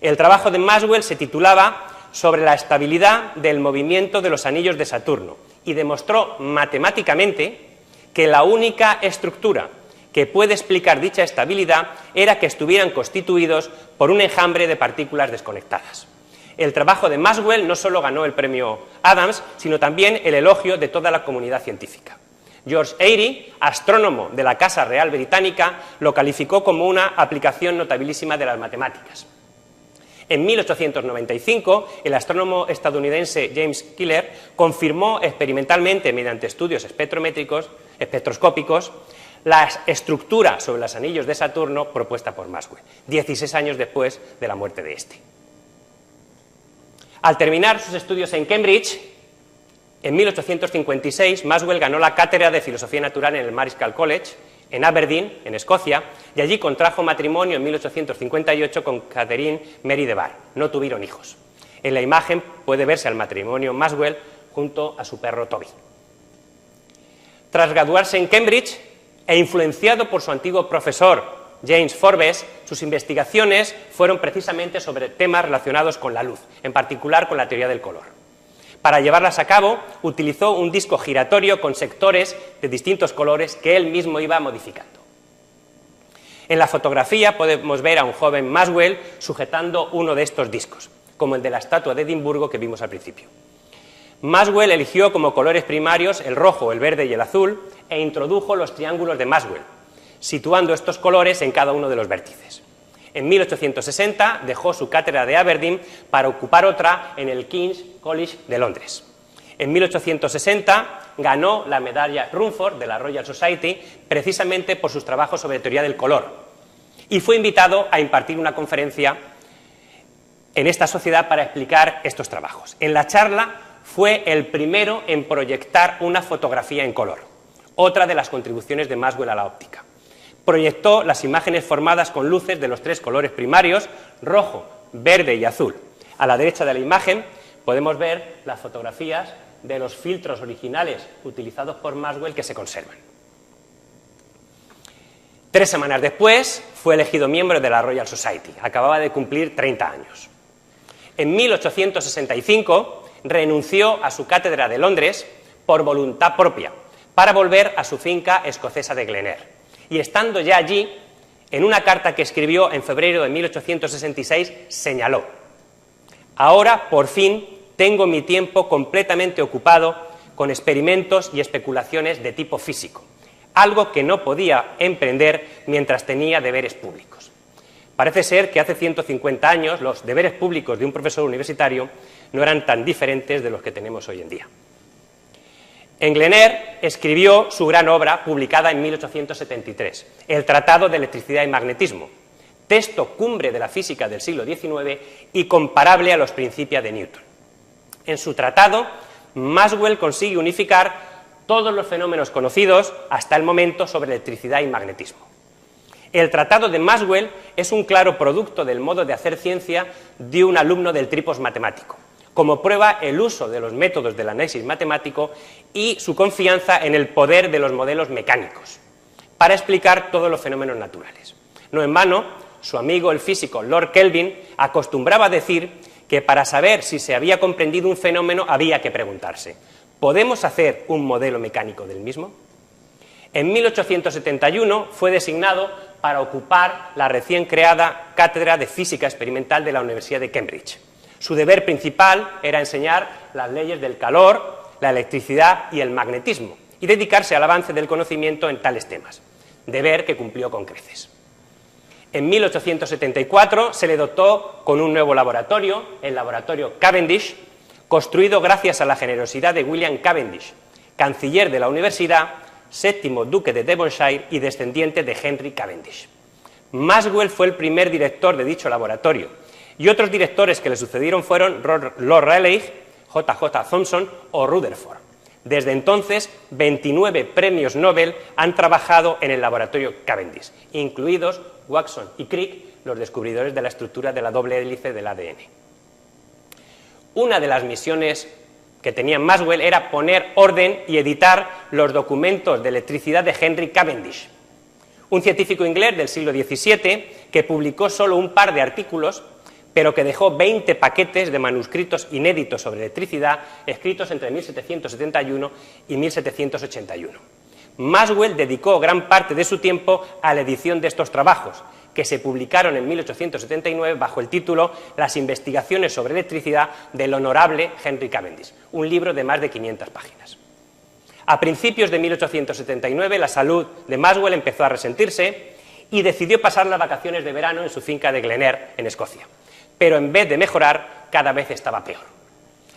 El trabajo de Maxwell se titulaba Sobre la estabilidad del movimiento de los anillos de Saturno y demostró matemáticamente que la única estructura que puede explicar dicha estabilidad era que estuvieran constituidos por un enjambre de partículas desconectadas. El trabajo de Maxwell no solo ganó el premio Adams, sino también el elogio de toda la comunidad científica. George Airy, astrónomo de la Casa Real Británica, lo calificó como una aplicación notabilísima de las matemáticas. En 1895, el astrónomo estadounidense James Keeler confirmó experimentalmente, mediante estudios espectroscópicos, la estructura sobre los anillos de Saturno propuesta por Maxwell, 16 años después de la muerte de este. Al terminar sus estudios en Cambridge, en 1856, Maxwell ganó la cátedra de Filosofía Natural en el Marischal College, en Aberdeen, en Escocia, y allí contrajo matrimonio en 1858 con Catherine Mary de Bar. No tuvieron hijos. En la imagen puede verse al matrimonio Maxwell junto a su perro Toby. Tras graduarse en Cambridge e influenciado por su antiguo profesor James Forbes, sus investigaciones fueron precisamente sobre temas relacionados con la luz, en particular con la teoría del color. Para llevarlas a cabo, utilizó un disco giratorio con sectores de distintos colores que él mismo iba modificando. En la fotografía podemos ver a un joven Maxwell sujetando uno de estos discos, como el de la estatua de Edimburgo que vimos al principio. Maxwell eligió como colores primarios el rojo, el verde y el azul e introdujo los triángulos de Maxwell, situando estos colores en cada uno de los vértices. En 1860 dejó su cátedra de Aberdeen para ocupar otra en el King's College de Londres. En 1860 ganó la medalla Rumford de la Royal Society precisamente por sus trabajos sobre teoría del color y fue invitado a impartir una conferencia en esta sociedad para explicar estos trabajos. En la charla fue el primero en proyectar una fotografía en color, otra de las contribuciones de Maxwell a la óptica. Proyectó las imágenes formadas con luces de los 3 colores primarios, rojo, verde y azul. A la derecha de la imagen podemos ver las fotografías de los filtros originales utilizados por Maxwell que se conservan. 3 semanas después fue elegido miembro de la Royal Society. Acababa de cumplir 30 años. En 1865 renunció a su cátedra de Londres por voluntad propia para volver a su finca escocesa de Glenair. Y estando ya allí, en una carta que escribió en febrero de 1866, señaló: ahora, por fin, tengo mi tiempo completamente ocupado con experimentos y especulaciones de tipo físico. algo que no podía emprender mientras tenía deberes públicos. Parece ser que hace 150 años los deberes públicos de un profesor universitario no eran tan diferentes de los que tenemos hoy en día. Englener escribió su gran obra, publicada en 1873, El Tratado de Electricidad y Magnetismo, texto cumbre de la física del siglo XIX y comparable a los Principia de Newton. En su tratado, Maxwell consigue unificar todos los fenómenos conocidos hasta el momento sobre electricidad y magnetismo. El tratado de Maxwell es un claro producto del modo de hacer ciencia de un alumno del Tripos matemático. Como prueba, el uso de los métodos del análisis matemático y su confianza en el poder de los modelos mecánicos para explicar todos los fenómenos naturales. No en vano, su amigo el físico Lord Kelvin acostumbraba a decir que para saber si se había comprendido un fenómeno había que preguntarse: ¿podemos hacer un modelo mecánico del mismo? En 1871 fue designado para ocupar la recién creada Cátedra de Física Experimental de la Universidad de Cambridge. Su deber principal era enseñar las leyes del calor, la electricidad y el magnetismo, y dedicarse al avance del conocimiento en tales temas, deber que cumplió con creces. En 1874 se le dotó con un nuevo laboratorio, el laboratorio Cavendish, construido gracias a la generosidad de William Cavendish, canciller de la universidad, séptimo duque de Devonshire y descendiente de Henry Cavendish. Maxwell fue el primer director de dicho laboratorio, y otros directores que le sucedieron fueron Lord Rayleigh, J.J. Thomson o Rutherford. Desde entonces, 29 premios Nobel han trabajado en el laboratorio Cavendish, incluidos Watson y Crick, los descubridores de la estructura de la doble hélice del ADN. Una de las misiones que tenía Maxwell era poner orden y editar los documentos de electricidad de Henry Cavendish, un científico inglés del siglo XVII que publicó solo un par de artículos, pero que dejó 20 paquetes de manuscritos inéditos sobre electricidad escritos entre 1771 y 1781. Maxwell dedicó gran parte de su tiempo a la edición de estos trabajos, que se publicaron en 1879 bajo el título Las investigaciones sobre electricidad del honorable Henry Cavendish, un libro de más de 500 páginas. A principios de 1879 la salud de Maxwell empezó a resentirse y decidió pasar las vacaciones de verano en su finca de Glenair, en Escocia. Pero en vez de mejorar, cada vez estaba peor.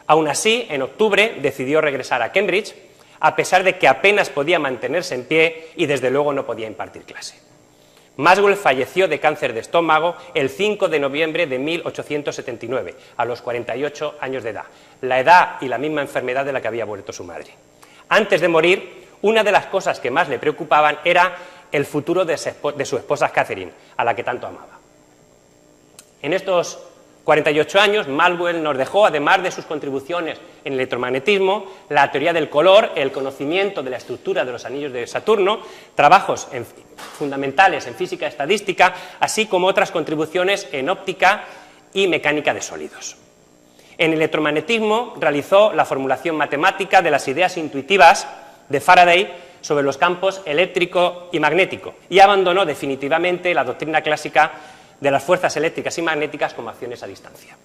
Aún así, en octubre decidió regresar a Cambridge, a pesar de que apenas podía mantenerse en pie y desde luego no podía impartir clase. Maxwell falleció de cáncer de estómago el 5 de noviembre de 1879, a los 48 años de edad, la edad y la misma enfermedad de la que había muerto su madre. Antes de morir, una de las cosas que más le preocupaban era el futuro de su esposa Catherine, a la que tanto amaba. En estos 48 años, Maxwell nos dejó, además de sus contribuciones en el electromagnetismo, la teoría del color, el conocimiento de la estructura de los anillos de Saturno, trabajos fundamentales en física estadística, así como otras contribuciones en óptica y mecánica de sólidos. En el electromagnetismo realizó la formulación matemática de las ideas intuitivas de Faraday sobre los campos eléctrico y magnético y abandonó definitivamente la doctrina clásica de las fuerzas eléctricas y magnéticas como acciones a distancia.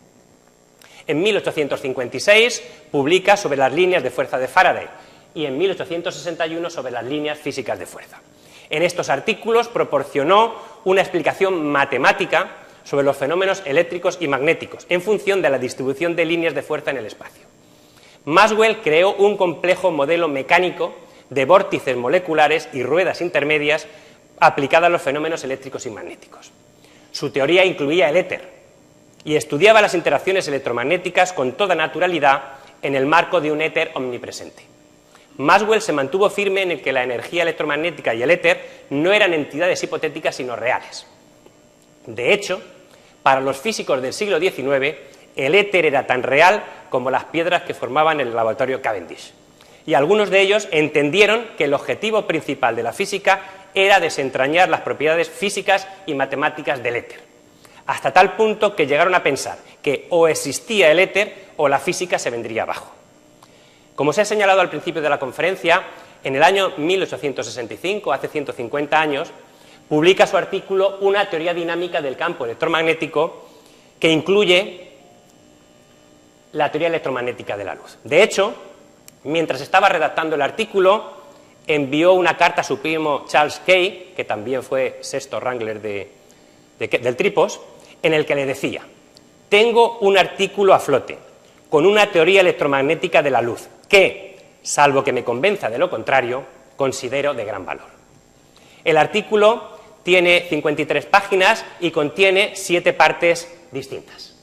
En 1856 publica sobre las líneas de fuerza de Faraday y en 1861 sobre las líneas físicas de fuerza. En estos artículos proporcionó una explicación matemática sobre los fenómenos eléctricos y magnéticos en función de la distribución de líneas de fuerza en el espacio. Maxwell creó un complejo modelo mecánico de vórtices moleculares y ruedas intermedias aplicada a los fenómenos eléctricos y magnéticos. Su teoría incluía el éter y estudiaba las interacciones electromagnéticas con toda naturalidad en el marco de un éter omnipresente. Maxwell se mantuvo firme en el que la energía electromagnética y el éter no eran entidades hipotéticas sino reales. De hecho, para los físicos del siglo XIX, el éter era tan real como las piedras que formaban el laboratorio Cavendish. Y algunos de ellos entendieron que el objetivo principal de la física era desentrañar las propiedades físicas y matemáticas del éter, hasta tal punto que llegaron a pensar que o existía el éter o la física se vendría abajo. Como se ha señalado al principio de la conferencia, en el año 1865, hace 150 años, publica su artículo Una teoría dinámica del campo electromagnético, que incluye la teoría electromagnética de la luz. De hecho, mientras estaba redactando el artículo, envió una carta a su primo Charles Kay, que también fue sexto Wrangler del Tripos, en el que le decía: tengo un artículo a flote con una teoría electromagnética de la luz que, salvo que me convenza de lo contrario, considero de gran valor. El artículo tiene 53 páginas y contiene 7 partes distintas.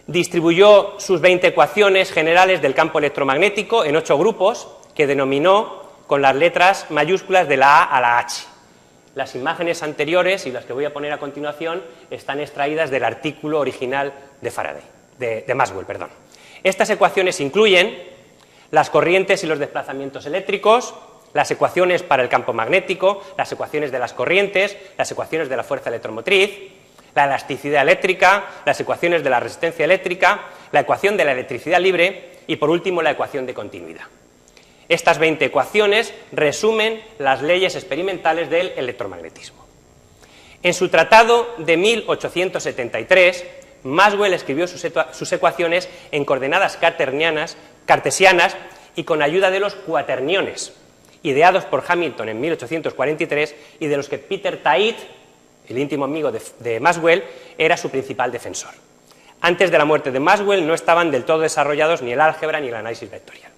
Distribuyó sus 20 ecuaciones generales del campo electromagnético en 8 grupos que denominó con las letras mayúsculas de la A a la H. Las imágenes anteriores y las que voy a poner a continuación están extraídas del artículo original de Maxwell. Estas ecuaciones incluyen las corrientes y los desplazamientos eléctricos, las ecuaciones para el campo magnético, las ecuaciones de las corrientes, las ecuaciones de la fuerza electromotriz, la elasticidad eléctrica, las ecuaciones de la resistencia eléctrica, la ecuación de la electricidad libre y, por último, la ecuación de continuidad. Estas 20 ecuaciones resumen las leyes experimentales del electromagnetismo. En su tratado de 1873, Maxwell escribió sus ecuaciones en coordenadas cartesianas y con ayuda de los cuaterniones, ideados por Hamilton en 1843 y de los que Peter Tait, el íntimo amigo de Maxwell, era su principal defensor. Antes de la muerte de Maxwell no estaban del todo desarrollados ni el álgebra ni el análisis vectorial.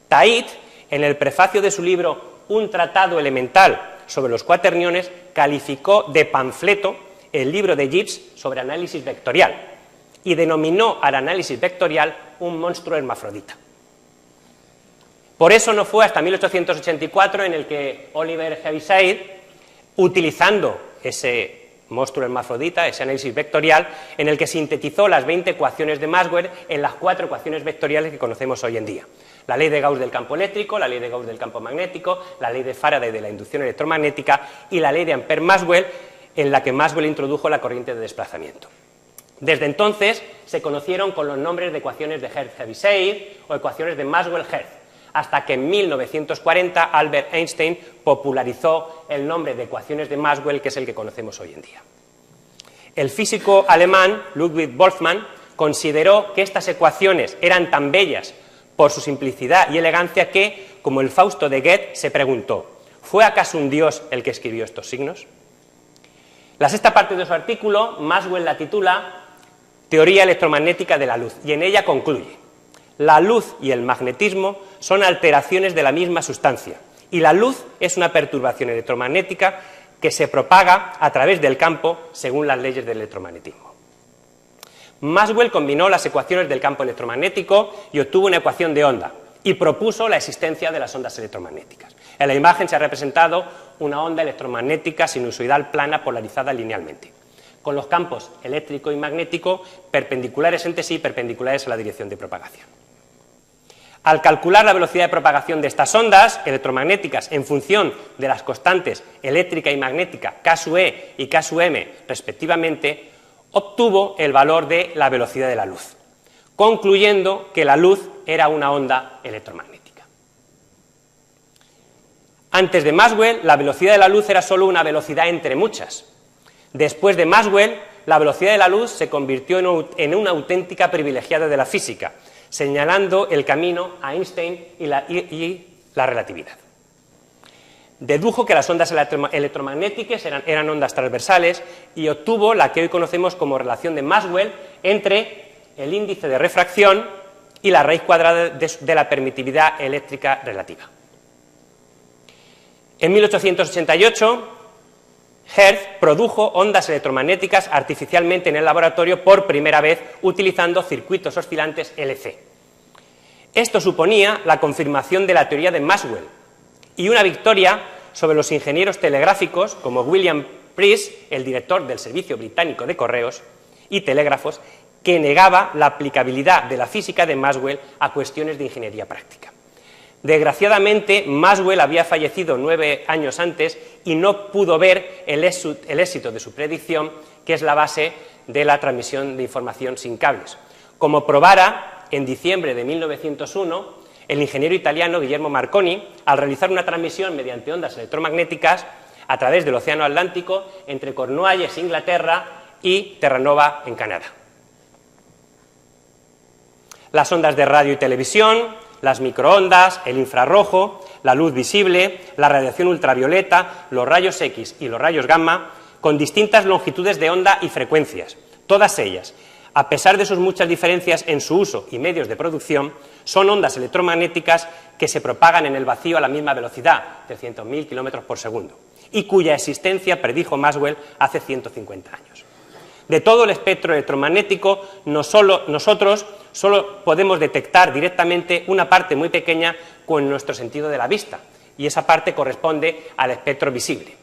Tait, en el prefacio de su libro Un tratado elemental sobre los cuaterniones, calificó de panfleto el libro de Gibbs sobre análisis vectorial y denominó al análisis vectorial un monstruo hermafrodita. Por eso no fue hasta 1884 en el que Oliver Heaviside, utilizando ese monstruo hermafrodita, ese análisis vectorial, en el que sintetizó las 20 ecuaciones de Maxwell en las 4 ecuaciones vectoriales que conocemos hoy en día. La ley de Gauss del campo eléctrico, la ley de Gauss del campo magnético, la ley de Faraday de la inducción electromagnética y la ley de Ampère-Maxwell, en la que Maxwell introdujo la corriente de desplazamiento. Desde entonces se conocieron con los nombres de ecuaciones de Hertz-Heaviside o ecuaciones de Maxwell-Hertz, hasta que en 1940 Albert Einstein popularizó el nombre de ecuaciones de Maxwell, que es el que conocemos hoy en día. El físico alemán Ludwig Boltzmann consideró que estas ecuaciones eran tan bellas por su simplicidad y elegancia que, como el Fausto de Goethe, se preguntó: ¿fue acaso un dios el que escribió estos signos? La sexta parte de su artículo, Maxwell la titula Teoría electromagnética de la luz, y en ella concluye: la luz y el magnetismo son alteraciones de la misma sustancia, y la luz es una perturbación electromagnética que se propaga a través del campo según las leyes del electromagnetismo. Maxwell combinó las ecuaciones del campo electromagnético y obtuvo una ecuación de onda, y propuso la existencia de las ondas electromagnéticas. En la imagen se ha representado una onda electromagnética sinusoidal plana polarizada linealmente, con los campos eléctrico y magnético perpendiculares entre sí, perpendiculares a la dirección de propagación. Al calcular la velocidad de propagación de estas ondas electromagnéticas en función de las constantes eléctrica y magnética K sub E y K sub M respectivamente, obtuvo el valor de la velocidad de la luz, concluyendo que la luz era una onda electromagnética. Antes de Maxwell, la velocidad de la luz era solo una velocidad entre muchas. Después de Maxwell, la velocidad de la luz se convirtió en una auténtica privilegiada de la física, señalando el camino a Einstein y la relatividad. Dedujo que las ondas electromagnéticas eran ondas transversales y obtuvo la que hoy conocemos como relación de Maxwell entre el índice de refracción y la raíz cuadrada de la permitividad eléctrica relativa. En 1888, Hertz produjo ondas electromagnéticas artificialmente en el laboratorio por primera vez utilizando circuitos oscilantes LC. Esto suponía la confirmación de la teoría de Maxwell y una victoria sobre los ingenieros telegráficos como William Preece, el director del Servicio Británico de Correos y Telégrafos, que negaba la aplicabilidad de la física de Maxwell a cuestiones de ingeniería práctica. Desgraciadamente, Maxwell había fallecido 9 años antes y no pudo ver el éxito de su predicción, que es la base de la transmisión de información sin cables, como probara en diciembre de 1901 el ingeniero italiano Guillermo Marconi al realizar una transmisión mediante ondas electromagnéticas a través del Océano Atlántico entre Cornualles, Inglaterra, y Terranova, en Canadá. Las ondas de radio y televisión, las microondas, el infrarrojo, la luz visible, la radiación ultravioleta, los rayos X y los rayos gamma, con distintas longitudes de onda y frecuencias. Todas ellas, a pesar de sus muchas diferencias en su uso y medios de producción, son ondas electromagnéticas que se propagan en el vacío a la misma velocidad, 300.000 kilómetros por segundo, y cuya existencia predijo Maxwell hace 150 años. De todo el espectro electromagnético, nosotros solo podemos detectar directamente una parte muy pequeña con nuestro sentido de la vista, y esa parte corresponde al espectro visible,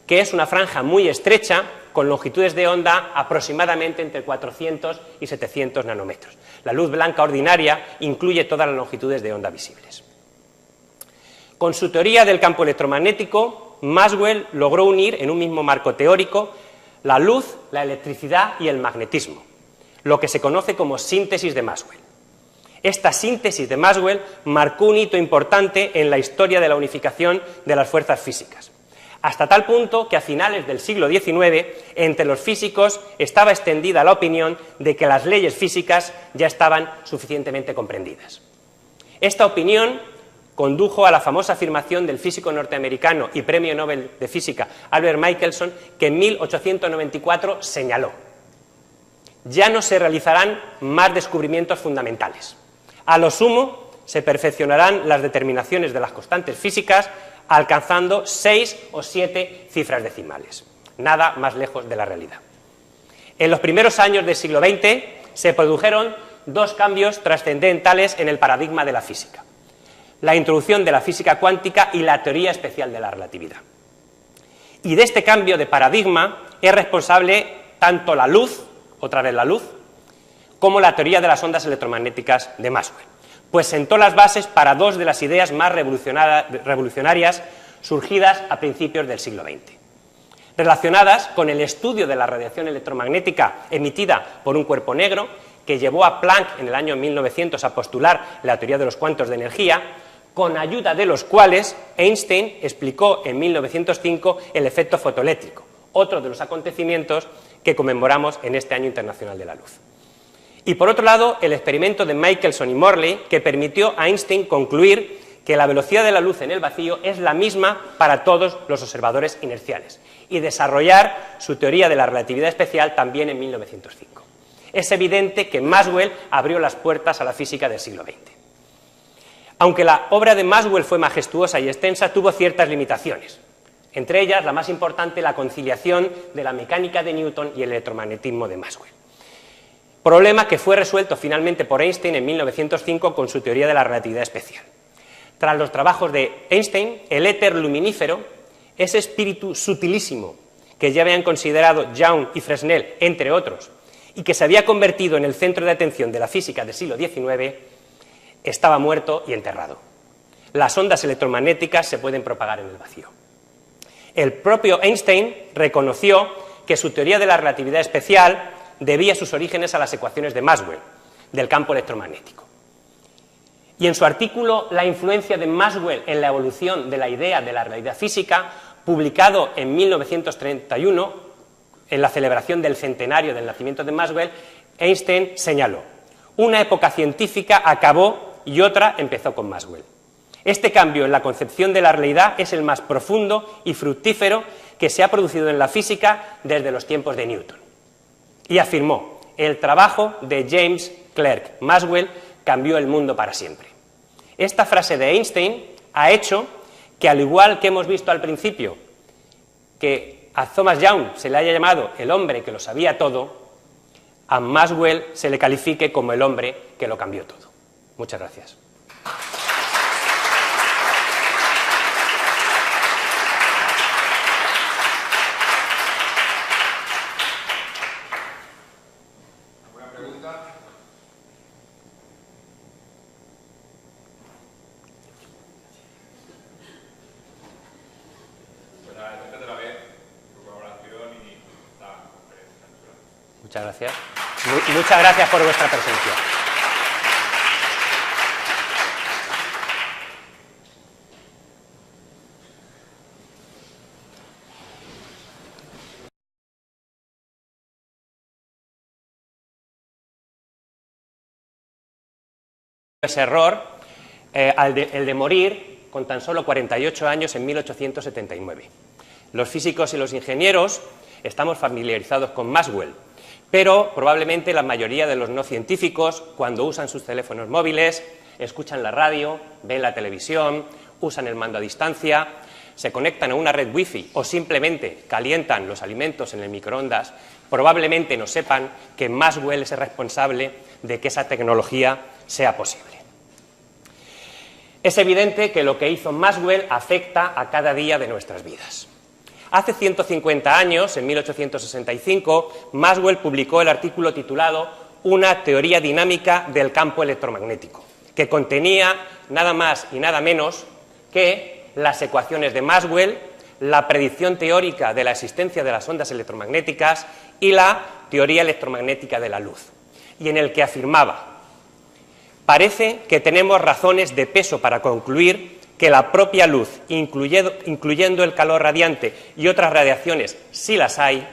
que es una franja muy estrecha con longitudes de onda aproximadamente entre 400 y 700 nanómetros. La luz blanca ordinaria incluye todas las longitudes de onda visibles. Con su teoría del campo electromagnético, Maxwell logró unir en un mismo marco teórico la luz, la electricidad y el magnetismo, lo que se conoce como síntesis de Maxwell. Esta síntesis de Maxwell marcó un hito importante en la historia de la unificación de las fuerzas físicas, hasta tal punto que a finales del siglo XIX, entre los físicos estaba extendida la opinión de que las leyes físicas ya estaban suficientemente comprendidas. Esta opinión condujo a la famosa afirmación del físico norteamericano y premio Nobel de Física Albert Michelson, que en 1894 señaló: ya no se realizarán más descubrimientos fundamentales. A lo sumo, se perfeccionarán las determinaciones de las constantes físicas, alcanzando 6 o 7 cifras decimales. Nada más lejos de la realidad. En los primeros años del siglo XX se produjeron dos cambios trascendentales en el paradigma de la física: la introducción de la física cuántica y la teoría especial de la relatividad. Y de este cambio de paradigma es responsable tanto la luz, otra vez la luz, como la teoría de las ondas electromagnéticas de Maxwell, pues sentó las bases para dos de las ideas más revolucionarias surgidas a principios del siglo XX, relacionadas con el estudio de la radiación electromagnética emitida por un cuerpo negro, que llevó a Planck en el año 1900 a postular la teoría de los cuantos de energía, con ayuda de los cuales Einstein explicó en 1905 el efecto fotoeléctrico, otro de los acontecimientos que conmemoramos en este Año Internacional de la Luz. Y por otro lado, el experimento de Michelson y Morley, que permitió a Einstein concluir que la velocidad de la luz en el vacío es la misma para todos los observadores inerciales, y desarrollar su teoría de la relatividad especial también en 1905. Es evidente que Maxwell abrió las puertas a la física del siglo XX. Aunque la obra de Maxwell fue majestuosa y extensa, tuvo ciertas limitaciones, entre ellas la más importante, la conciliación de la mecánica de Newton y el electromagnetismo de Maxwell. Problema que fue resuelto finalmente por Einstein en 1905 con su teoría de la relatividad especial. Tras los trabajos de Einstein, el éter luminífero, ese espíritu sutilísimo que ya habían considerado Young y Fresnel, entre otros, y que se había convertido en el centro de atención de la física del siglo XIX, estaba muerto y enterrado. Las ondas electromagnéticas se pueden propagar en el vacío. El propio Einstein reconoció que su teoría de la relatividad especial debía sus orígenes a las ecuaciones de Maxwell, del campo electromagnético. Y en su artículo La influencia de Maxwell en la evolución de la idea de la realidad física, publicado en 1931, en la celebración del centenario del nacimiento de Maxwell, Einstein señaló: una época científica acabó y otra empezó con Maxwell. Este cambio en la concepción de la realidad es el más profundo y fructífero que se ha producido en la física desde los tiempos de Newton. Y afirmó: el trabajo de James Clerk Maxwell cambió el mundo para siempre. Esta frase de Einstein ha hecho que, al igual que hemos visto al principio, que a Thomas Young se le haya llamado el hombre que lo sabía todo, a Maxwell se le califique como el hombre que lo cambió todo. Muchas gracias.
¿Alguna pregunta? Pues agradecerte otra vez tu colaboración y esta conferencia.
Muchas gracias. Muchas gracias por vuestra presencia. Ese error, el de morir con tan solo 48 años en 1879. Los físicos y los ingenieros estamos familiarizados con Maxwell, pero probablemente la mayoría de los no científicos, cuando usan sus teléfonos móviles, escuchan la radio, ven la televisión, usan el mando a distancia, se conectan a una red wifi o simplemente calientan los alimentos en el microondas, probablemente no sepan que Maxwell es el responsable de que esa tecnología sea posible. Es evidente que lo que hizo Maxwell afecta a cada día de nuestras vidas. Hace 150 años, en 1865, Maxwell publicó el artículo titulado Una teoría dinámica del campo electromagnético, que contenía nada más y nada menos que las ecuaciones de Maxwell, la predicción teórica de la existencia de las ondas electromagnéticas y la teoría electromagnética de la luz, y en el que afirmaba: parece que tenemos razones de peso para concluir que la propia luz, incluyendo el calor radiante y otras radiaciones, si las hay,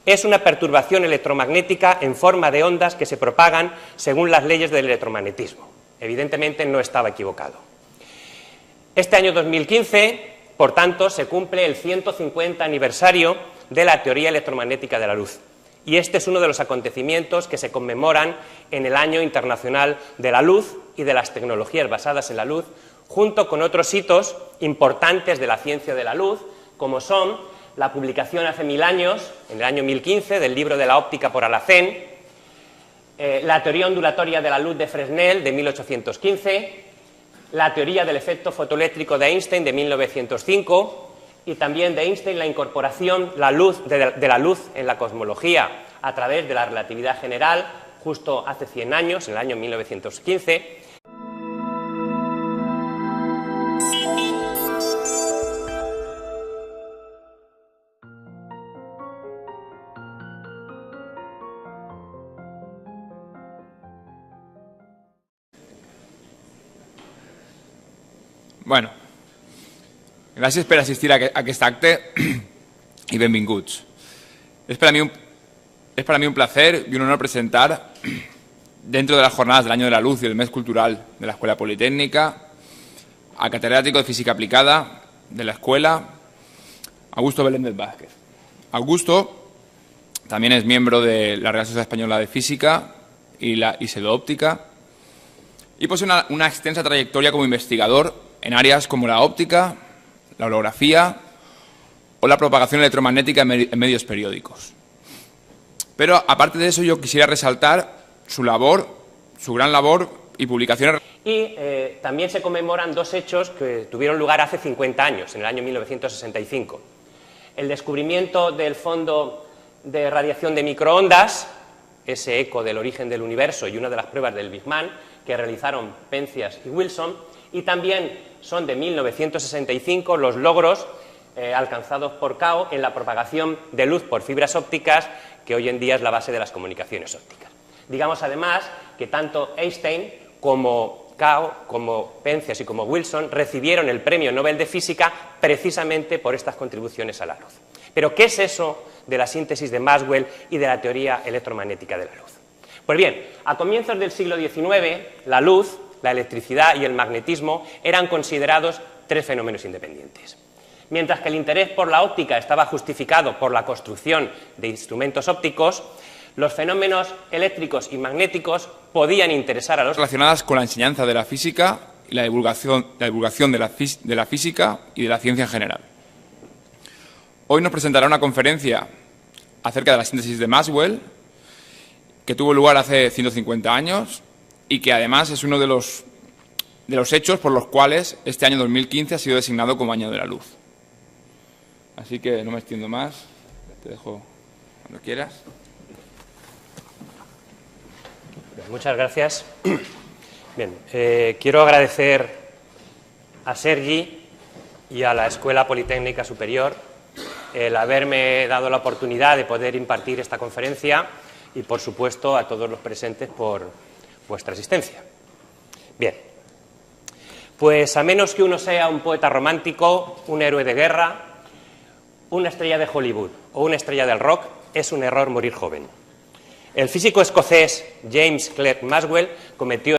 es una perturbación electromagnética en forma de ondas que se propagan según las leyes del electromagnetismo. Evidentemente no estaba equivocado. Este año 2015, por tanto, se cumple el 150 aniversario de la teoría electromagnética de la luz. Y este es uno de los acontecimientos que se conmemoran en el Año Internacional de la Luz y de las Tecnologías Basadas en la Luz, junto con otros hitos importantes de la ciencia de la luz, como son la publicación hace 1000 años, en el año 1015, del libro de la óptica por Alhazen, la teoría ondulatoria de la luz de Fresnel de 1815, la teoría del efecto fotoeléctrico de Einstein de 1905 y también de Einstein la incorporación de la luz en la cosmología a través de la relatividad general, justo hace 100 años, en el año 1915.
Bueno, gràcies per assistir a aquest acte i benvinguts. Es para mí un placer y un honor presentar, dentro de las jornadas del Año de la Luz y el Mes Cultural de la Escuela Politécnica, al catedrático de Física Aplicada de la Escuela, Augusto Beléndez Vázquez. Augusto también es miembro de la Real Sociedad Española de Física y la Isedo-Óptica y posee una extensa trayectoria como investigador en áreas como la óptica, la holografía o la propagación electromagnética en medios periódicos. Pero, aparte de eso, yo quisiera resaltar su gran labor y publicaciones.
Y también se conmemoran dos hechos que tuvieron lugar hace 50 años, en el año 1965. El descubrimiento del fondo de radiación de microondas, ese eco del origen del universo y una de las pruebas del Big Bang que realizaron Penzias y Wilson, y también son de 1965 los logros alcanzados por Kao en la propagación de luz por fibras ópticas, que hoy en día es la base de las comunicaciones ópticas. Digamos además que tanto Einstein como Kao, como Penzias y como Wilson recibieron el Premio Nobel de Física precisamente por estas contribuciones a la luz. Pero, ¿qué es eso de la síntesis de Maxwell y de la teoría electromagnética de la luz? Pues bien, a comienzos del siglo XIX, la luz, la electricidad y el magnetismo eran considerados tres fenómenos independientes. Mientras que el interés por la óptica estaba justificado por la construcción de instrumentos ópticos, los fenómenos eléctricos y magnéticos podían interesar a los
relacionadas con la enseñanza de la física y la divulgación de la física y de la ciencia en general. Hoy nos presentará una conferencia acerca de la síntesis de Maxwell, que tuvo lugar hace 150 años y que además es uno de los hechos por los cuales este año 2015 ha sido designado como Año de la Luz. Así que no me extiendo más, te dejo cuando quieras.
Muchas gracias. Bien, quiero agradecer a Sergi y a la Escuela Politécnica Superior el haberme dado la oportunidad de poder impartir esta conferencia y, por supuesto, a todos los presentes por vuestra asistencia. Bien, pues a menos que uno sea un poeta romántico, un héroe de guerra, una estrella de Hollywood o una estrella del rock, es un error morir joven. El físico escocés James Clerk Maxwell cometió